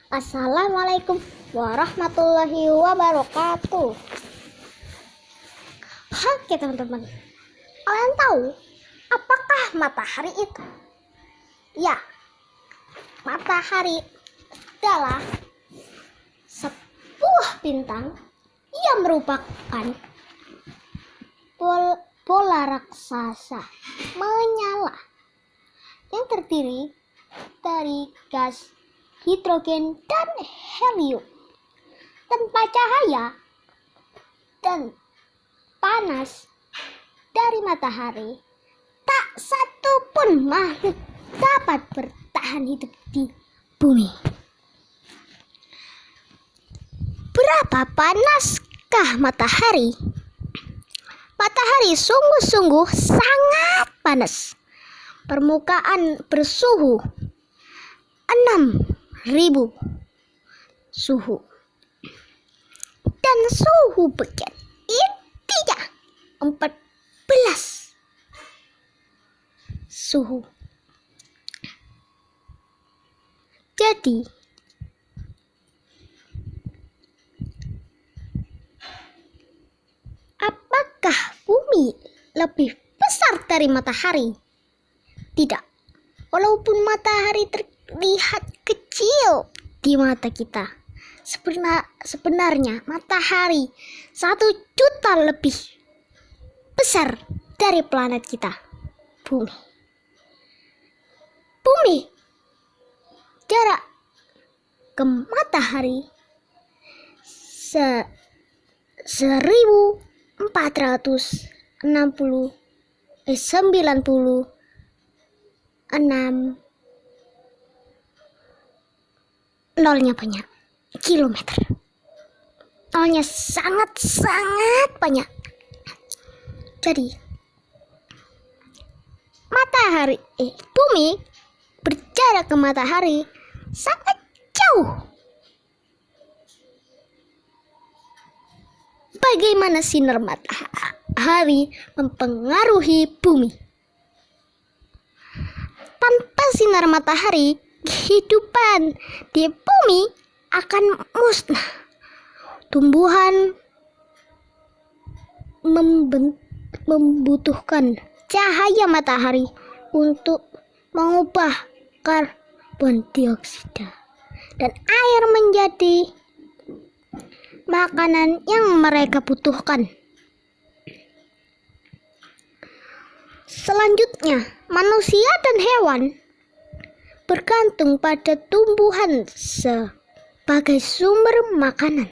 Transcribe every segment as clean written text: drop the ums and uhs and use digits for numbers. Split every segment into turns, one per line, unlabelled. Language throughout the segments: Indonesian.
Assalamualaikum warahmatullahi wabarakatuh. Oke teman-teman, kalian tahu apakah matahari itu? Ya, matahari adalah sebuah bintang yang merupakan bola raksasa menyala yang terdiri dari gas hidrogen dan helium. Tanpa cahaya dan panas dari matahari, tak satu pun makhluk dapat bertahan hidup di bumi. Berapa panaskah matahari? Matahari sungguh-sungguh sangat panas. Permukaan bersuhu 6.000 suhu, dan suhu bagian intinya 14 suhu. Jadi apakah bumi lebih besar dari matahari? Tidak. Walaupun matahari terlihat kecil di mata kita, sebenarnya matahari 1 juta lebih besar dari planet kita, bumi. Jarak ke matahari 96 nolnya banyak kilometer. Nolnya sangat banyak. Jadi bumi berjarak ke matahari sangat jauh. Bagaimana sinar matahari mempengaruhi bumi? Tanpa sinar matahari, kehidupan di bumi akan musnah. Tumbuhan membutuhkan cahaya matahari untuk mengubah karbon dioksida dan air menjadi makanan yang mereka butuhkan. Selanjutnya, manusia dan hewan bergantung pada tumbuhan sebagai sumber makanan.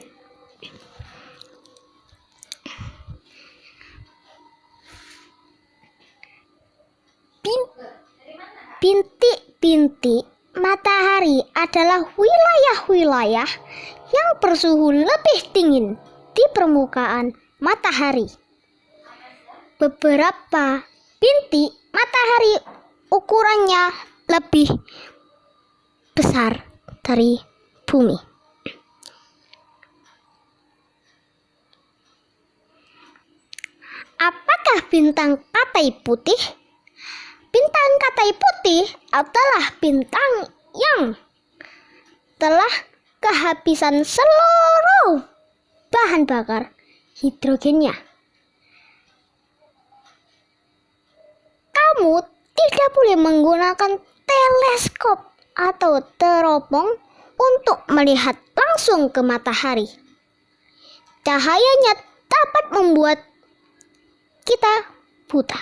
Bintik-bintik matahari adalah wilayah-wilayah yang bersuhu lebih dingin di permukaan matahari. Beberapa bintik matahari ukurannya lebih besar dari bumi. Apakah bintang Katai Putih? Bintang Katai Putih adalah bintang yang telah kehabisan seluruh bahan bakar hidrogennya. Kamu tidak boleh menggunakan teleskop atau teropong untuk melihat langsung ke matahari. Cahayanya dapat membuat kita buta.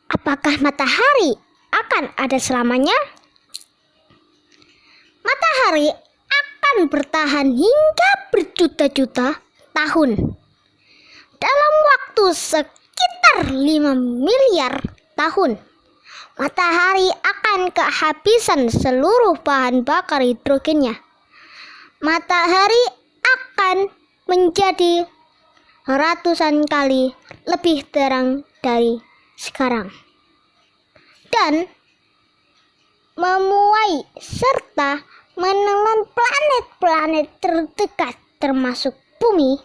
Apakah matahari akan ada selamanya? Matahari akan bertahan hingga berjuta-juta tahun. Dalam waktu sekitar 5 miliar tahun, matahari akan kehabisan seluruh bahan bakar hidrogennya. Matahari akan menjadi ratusan kali lebih terang dari sekarang dan memuai serta menelan planet-planet terdekat termasuk bumi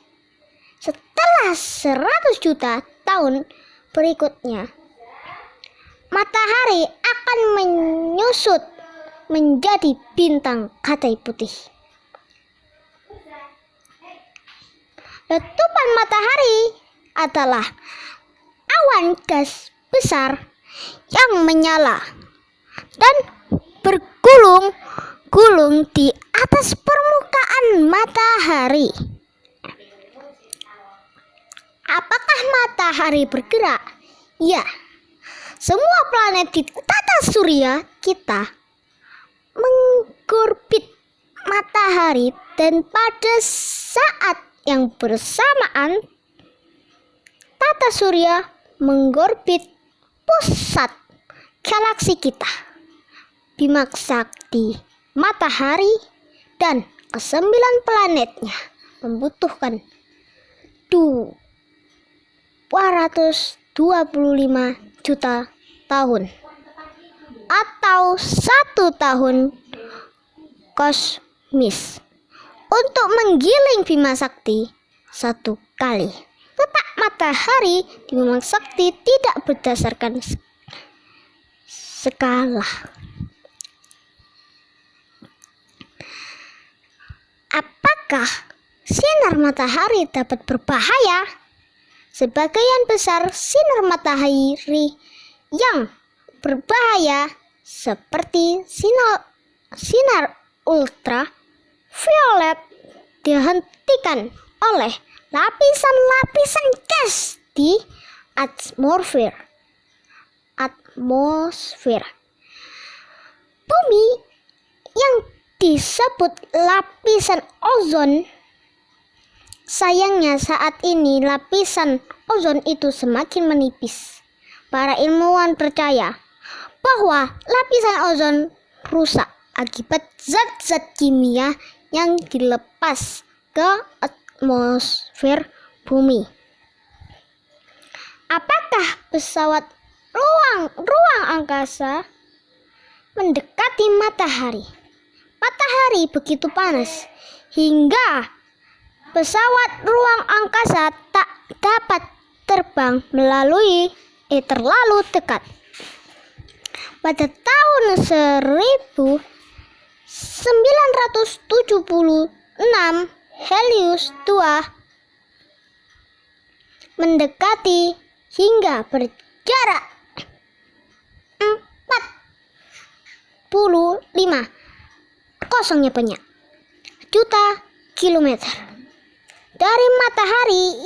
setelah 100 juta tahun berikutnya. Matahari akan menyusut menjadi bintang katai putih. Letupan matahari adalah awan gas besar yang menyala dan bergulung-gulung di atas permukaan matahari. Apakah matahari bergerak? Ya, semua planet di tata surya kita mengorbit matahari, dan pada saat yang bersamaan tata surya mengorbit pusat galaksi kita, Bima Sakti matahari dan ke-9 planetnya membutuhkan 225 juta tahun atau 1 tahun kosmis untuk menggiling Bima Sakti 1 kali. Letak matahari di Bima Sakti tidak berdasarkan skala. Apakah sinar matahari dapat berbahaya? Sebagian besar sinar matahari yang berbahaya seperti sinar ultraviolet dihentikan oleh lapisan-lapisan gas di atmosfer. Bumi yang disebut lapisan ozon. Sayangnya saat ini lapisan ozon itu semakin menipis. Para ilmuwan percaya bahwa lapisan ozon rusak akibat zat-zat kimia yang dilepas ke atmosfer bumi. Apakah pesawat ruang angkasa mendekati matahari? Matahari begitu panas hingga pesawat ruang angkasa tak dapat terbang terlalu dekat. Pada tahun 1976, Helios 2 mendekati hingga berjarak 45 juta kilometer dari matahari.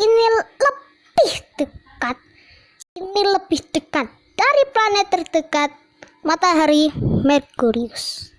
Ini lebih dekat dari planet terdekat, matahari Merkurius.